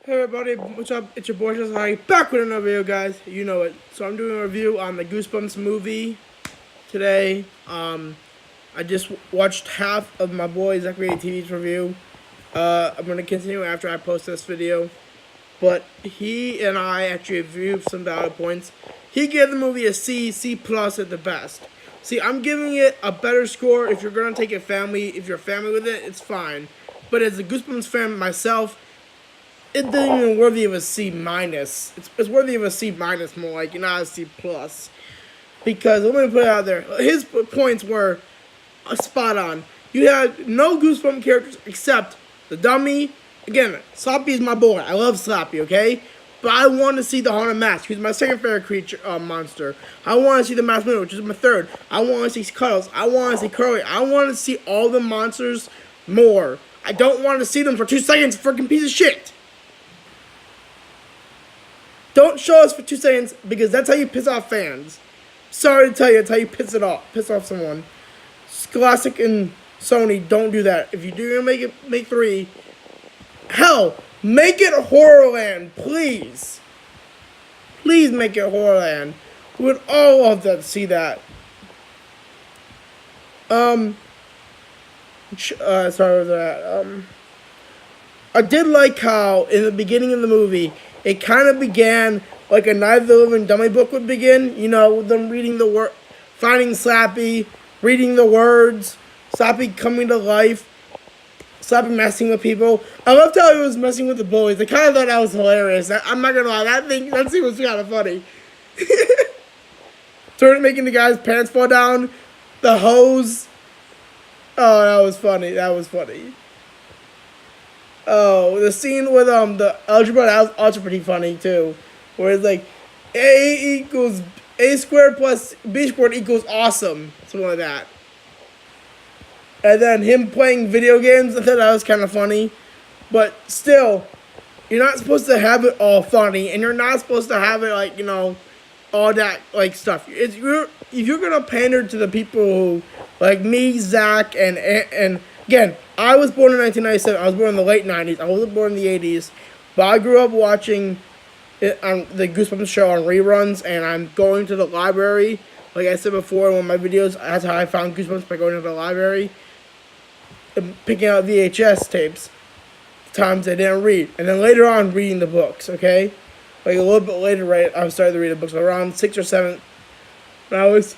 Hey everybody, what's up? It's your boy Josiah back with another video, guys. You know it. So I'm doing a review on the Goosebumps movie today. I just watched half of my boy Zachary TV's review. I'm gonna continue after I post this video, but he and I actually reviewed some valid points. He gave the movie a C, C plus at the best. See, I'm giving it a better score. If you're gonna take a family, if you're a family with it, it's fine. But as a Goosebumps fan myself, it didn't even worthy of a C minus. It's worthy of a C minus more like, not a C plus. Because let me put it out there, his points were spot on. You had no Goosebumps characters except the dummy. Again, Slappy is my boy. I love Slappy, okay? But I want to see the Haunted Mask. He's my second favorite creature, monster. I want to see the Masked Man, which is my third. I want to see Cuddles. I want to see Curly. I want to see all the monsters more. I don't want to see them for 2 seconds, freaking piece of shit. Don't show us for 2 seconds because that's how you piss off fans. Sorry to tell you, that's how you piss off someone. Scholastic and Sony, don't do that. If you do make 3, hell, make it Horrorland, please. Please make it Horrorland. We would all love to see that. Sorry for that. I did like how in the beginning of the movie, it kind of began like a Night of the Living Dummy book would begin. You know, with them reading the word, finding Slappy, reading the words, Slappy coming to life, Slappy messing with people. I loved how he was messing with the bullies. I kind of thought that was hilarious. I'm not gonna lie, that scene was kind of funny. Started making the guy's pants fall down, the hose. Oh, that was funny. That was funny. Oh, the scene with the algebra, that was also pretty funny too. Where it's like A squared plus B squared equals awesome. Something like that. And then him playing video games, I thought that was kind of funny. But still, you're not supposed to have it all funny, and you're not supposed to have it like, all that like stuff. If you're gonna pander to the people who like me, Zach, and again, I was born in 1997. I was born in the late 90s. I wasn't born in the 80s, but I grew up watching it on the Goosebumps show on reruns, and I'm going to the library. Like I said before in one of my videos, that's how I found Goosebumps, by going to the library and picking out VHS tapes. Times I didn't read, and then later on reading the books. Okay, like a little bit later, right? I started to read the books around 6 or 7. When I was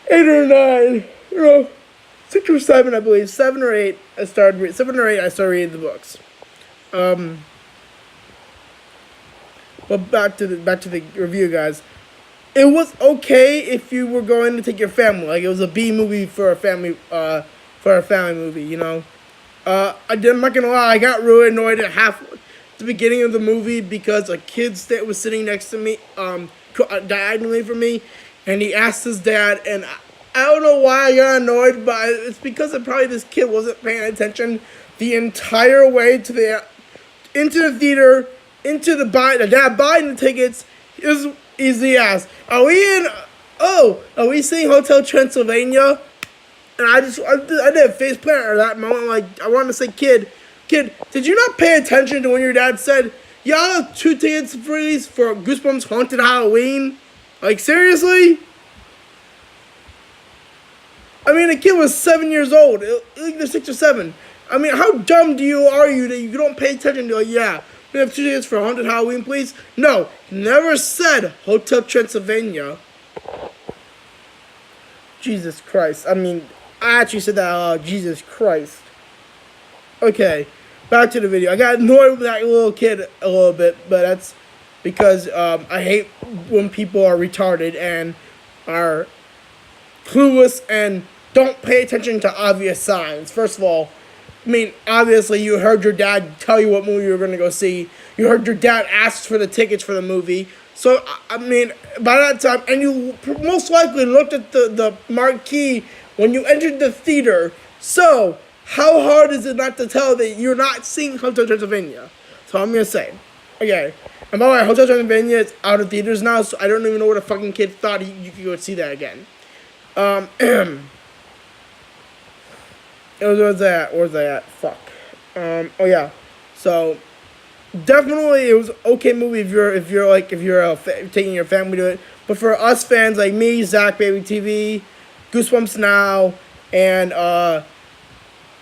8 or 9, 6 or 7, I believe. 7 or 8, I started reading the books. But back to the review, guys. It was okay if you were going to take your family. Like, it was a B movie for a family movie, I'm not gonna lie, I got really annoyed at the beginning of the movie because a kid was sitting next to me, diagonally from me, and he asked his dad, and I don't know why I got annoyed, but it's because this kid wasn't paying attention the entire way into the theater, the dad buying the tickets. It was easy as, are we seeing Hotel Transylvania? And I did a face plant at that moment. Like, I wanted to say, kid, did you not pay attention to when your dad said, y'all have 2 tickets for Goosebumps Haunted Halloween? Like, seriously? I mean, the kid was 7 years old. Like, they're 6 or 7. I mean, how dumb are you that you don't pay attention to, like, yeah, we have 2 tickets for Haunted Halloween, please? No, never said Hotel Transylvania. Jesus Christ. I mean, I actually said that out loud. Jesus Christ. Okay, back to the video. I got annoyed with that little kid a little bit, but that's because I hate when people are retarded and are clueless and don't pay attention to obvious signs. First of all, I mean, obviously you heard your dad tell you what movie you were going to go see. You heard your dad ask for the tickets for the movie. So, I mean, by that time, and you most likely looked at the marquee when you entered the theater. So, how hard is it not to tell that you're not seeing Hotel Transylvania? So, I'm going to say. Okay. And by the way, Hotel Transylvania is out of theaters now, so I don't even know what a fucking kid thought you could go see that again. Where was that? Fuck. Oh, yeah. So, Definitely, it was an okay movie if you're taking your family to it. But for us fans like me, Zach, Baby TV, Goosebumps Now, and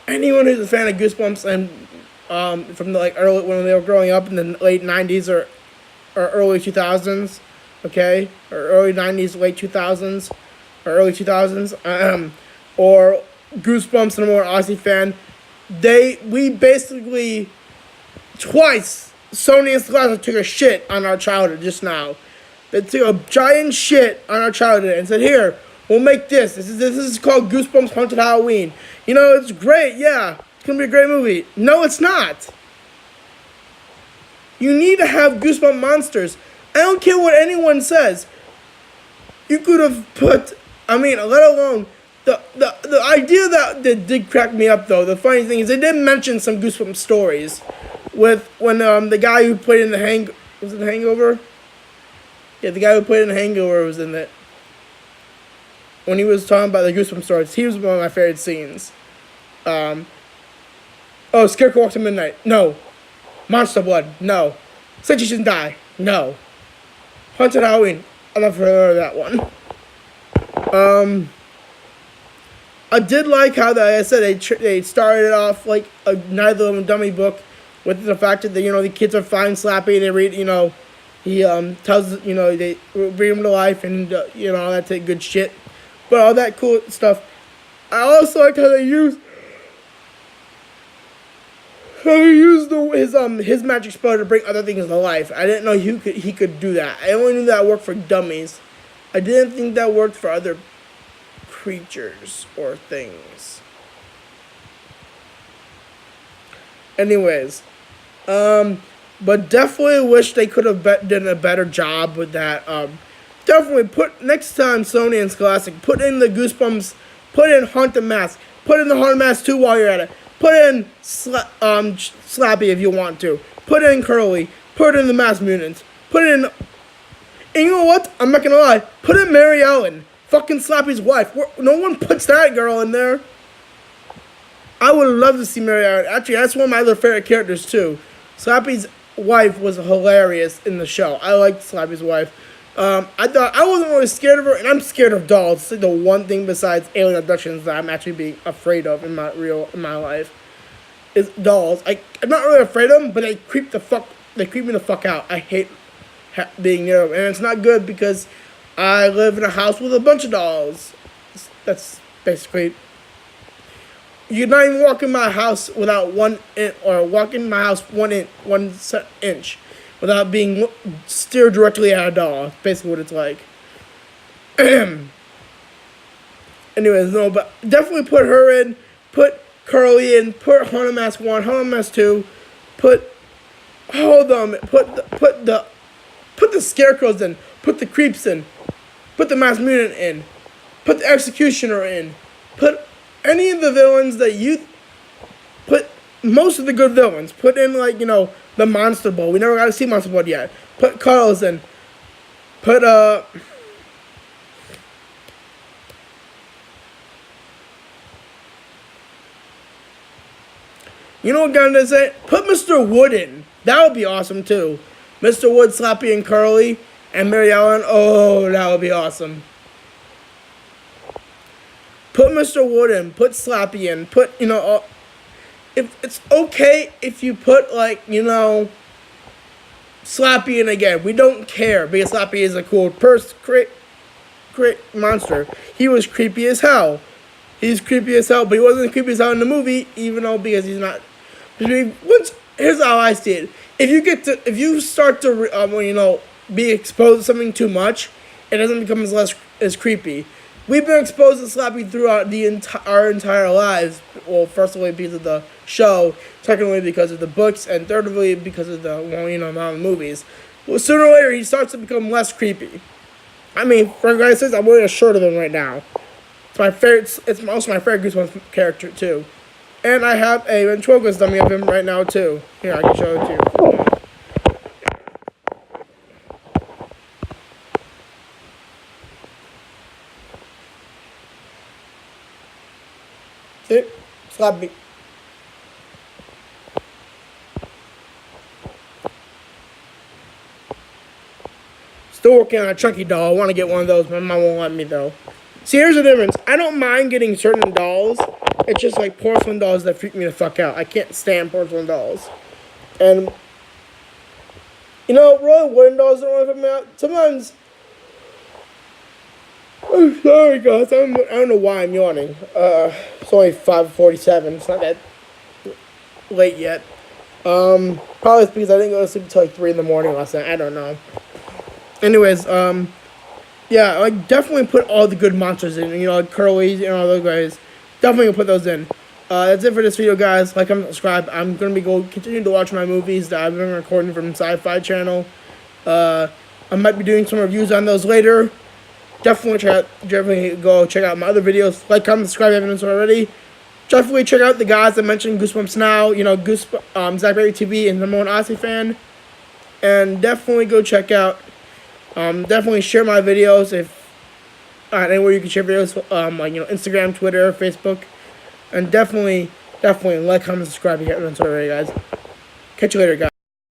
anyone who's a fan of Goosebumps and from the like early when they were growing up in the late '90s or early 2000s, okay, or early '90s, late 2000s, or early 2000s, or Goosebumps and a more Aussie fan, we basically twice Sony and Scholastic took a shit on our childhood just now. They took a giant shit on our childhood and said, "Here, we'll make this. This is called Goosebumps Haunted Halloween. You know, it's great. Yeah, it's gonna be a great movie." No, it's not. You need to have Goosebump monsters. I don't care what anyone says. You could have put. I mean, let alone the idea that did crack me up though. The funny thing is they did mention some Goosebump stories with when the guy who played in was it the Hangover? Yeah, the guy who played in the Hangover was in it. When he was talking about the Goosebump stories, he was one of my favorite scenes. Oh, Scarecrow Walks at Midnight. No. Monster Blood. No. Said You Shouldn't Die. No. Haunted Halloween. I'll never heard of that one. I did like how, like I said, they started off like a Night of the Living Dummy book with the fact that, the kids are fine Slappy. They read, he tells, they bring him to life and, all that good shit. But all that cool stuff. I also like how they use his magic spell to bring other things to life. I didn't know he could do that. I only knew that worked for dummies. I didn't think that worked for other creatures or things. Anyways, but definitely wish they could have done a better job with that. Definitely put next time Sony and Scholastic put in the Goosebumps, put in Haunted Mask, put in the Haunted Mask 2 while you're at it. Put in Slappy if you want to. Put in Curly. Put in the Masked Mutants. Put in. And you know what? I'm not gonna lie. Put in Mary Ellen. Fucking Slappy's wife. No one puts that girl in there. I would love to see Mary Ellen. Actually, that's one of my other favorite characters too. Slappy's wife was hilarious in the show. I liked Slappy's wife. I thought I wasn't really scared of her, and I'm scared of dolls. It's like the one thing besides alien abductions that I'm actually being afraid of in my life is dolls. I'm not really afraid of them, but they creep me the fuck out. I hate being near them, and it's not good because I live in a house with a bunch of dolls. That's basically. You're not even walking my house without walking my house 1 inch. Without being steered directly at a doll. That's basically what it's like. Anyways, no, but definitely put her in. Put Curly in. Put Haunted Mask 1, Haunted Mask 2. Put the Scarecrows in. Put the Creeps in. Put the Masked Mutant in. Put the Executioner in. Put any of the villains that you... Put most of the good villains. Put in, the Monster Bowl. We never got to see Monster Bowl yet. Put Carlos in. Put, You know what I'm gonna say? Put Mr. Wood in. That would be awesome, too. Mr. Wood, Slappy, and Curly, and Mary Ellen. Oh, that would be awesome. Put Mr. Wood in. Put Slappy in. Put, if it's okay if you put, Slappy in again. We don't care because Slappy is a cool great monster. He was creepy as hell. He's creepy as hell, but he wasn't creepy as hell in the movie, even though because he's not. Here's how I see it. If you start to be exposed to something too much, it doesn't become as creepy. We've been exposed to Slappy throughout our entire lives. Well, first of all, because of the show, secondly, because of the books, and thirdly, because of the amount of movies. Well, sooner or later, he starts to become less creepy. I mean, for guys, I'm wearing a shirt of him right now. It's my favorite. It's also my favorite Goosebumps character too, and I have a ventriloquist dummy of him right now too. Here, I can show it to you. See? Slappy. Still working on a Chucky doll. I want to get one of those. My mom won't let me though. See, here's the difference. I don't mind getting certain dolls. It's just like porcelain dolls that freak me the fuck out. I can't stand porcelain dolls. And, you know, really wooden dolls don't really freak me out. Sometimes, I'm sorry guys, I don't know why I'm yawning. It's only 5:47. It's not that late yet. Probably it's because I didn't go to sleep until like 3 in the morning last night. I don't know. Anyways, yeah, like definitely put all the good monsters in. You know, like Curly's and all those guys. Definitely gonna put those in. That's it for this video, guys. Like, comment, subscribe. I'm gonna be continue to watch my movies that I've been recording from Sci-Fi Channel. I might be doing some reviews on those later. Definitely go check out my other videos. Like, comment, subscribe if you haven't already. Definitely check out the guys that mentioned Goosebumps Now. You know, Zach Baby TV and number one Aussie fan. And definitely go check out. Definitely share my videos if anywhere you can share videos. Like, you know, Instagram, Twitter, Facebook. And definitely like, comment, subscribe if you haven't already, guys. Catch you later, guys.